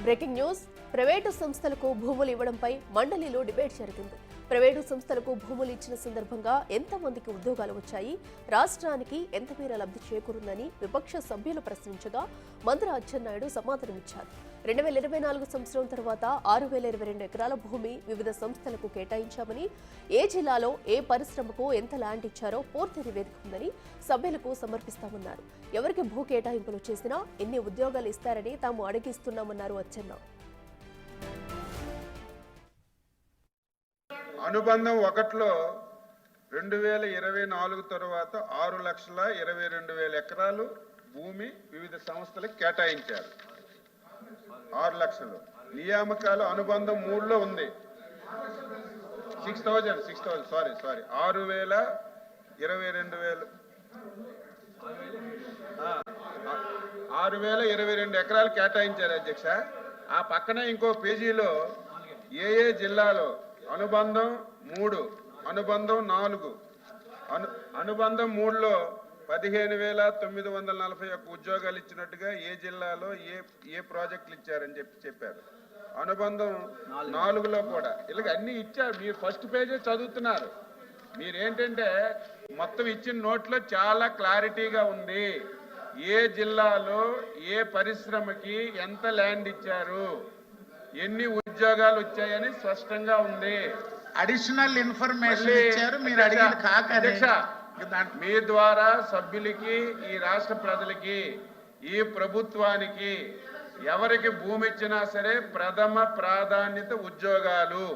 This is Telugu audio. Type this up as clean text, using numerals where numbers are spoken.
Breaking news. ప్రైవేటు సంస్థలకు భూములు ఇవ్వడంపై మండలిలో డిబేట్ జరిగింది. ప్రైవేటు సంస్థలకు భూములు ఇచ్చిన సందర్భంగా ఎంతమందికి ఉద్యోగాలు వచ్చాయి, రాష్ట్రానికి ఎంత మేర లబ్ధి చేకూరుందని విపక్ష సభ్యులు ప్రశ్నించగా మంత్రి అచ్చెన్నాయుడు సమాధానమిచ్చారు. 2024 సంవత్సరం తర్వాత 6022 ఎకరాల భూమి వివిధ సంస్థలకు కేటాయించామని, ఏ జిల్లాలో ఏ పరిశ్రమకు ఎంత ల్యాండ్ ఇచ్చారో పూర్తి నివేదిక ఉందని సభ్యులకు సమర్పిస్తామన్నారు. ఎవరికి భూ కేటాయింపులు చేసినా ఎన్ని ఉద్యోగాలు ఇస్తారని తాము అడిగిస్తున్నామన్నారు అచ్చెన్నా. అనుబంధం 1లో 2024 తర్వాత 6,22,000 ఎకరాలు భూమి వివిధ సంస్థలకు కేటాయించారు. 6 లక్షలు. నియామకాలు అనుబంధం 3లో ఉంది. 6,000 సారీ 6,022 ఎకరాలు కేటాయించారు అధ్యక్ష. ఆ పక్కన ఇంకో పేజీలో ఏ జిల్లాలో అనుబంధం 3, అనుబంధం 4, అనుబంధం 3లో 15,941 ఉద్యోగాలు ఇచ్చినట్టుగా ఏ జిల్లాలో ఏ ప్రాజెక్టులు ఇచ్చారని చెప్పారు. అనుబంధం 4లో కూడా ఇలాగ అన్ని ఇచ్చారు. మీరు ఫస్ట్ పేజీ చదువుతున్నారు. మీరేంటంటే మొత్తం ఇచ్చిన నోట్లో చాలా క్లారిటీగా ఉంది. ఏ జిల్లాలో ఏ పరిశ్రమకి ఎంత ల్యాండ్ ఇచ్చారు, ఎన్ని ఉద్యోగాలు వచ్చాయని స్పష్టంగా ఉంది. అడిషనల్ ఇన్ఫర్మేషన్ ఇచ్చారు. మీరు అడిగిన అధ్యక్ష, మీ ద్వారా సభ్యులకి, ఈ రాష్ట్ర ప్రజలకి, ఈ ప్రభుత్వానికి ఎవరికి భూమి ఇచ్చినా సరే ప్రథమ ప్రాధాన్యత ఉద్యోగాలు.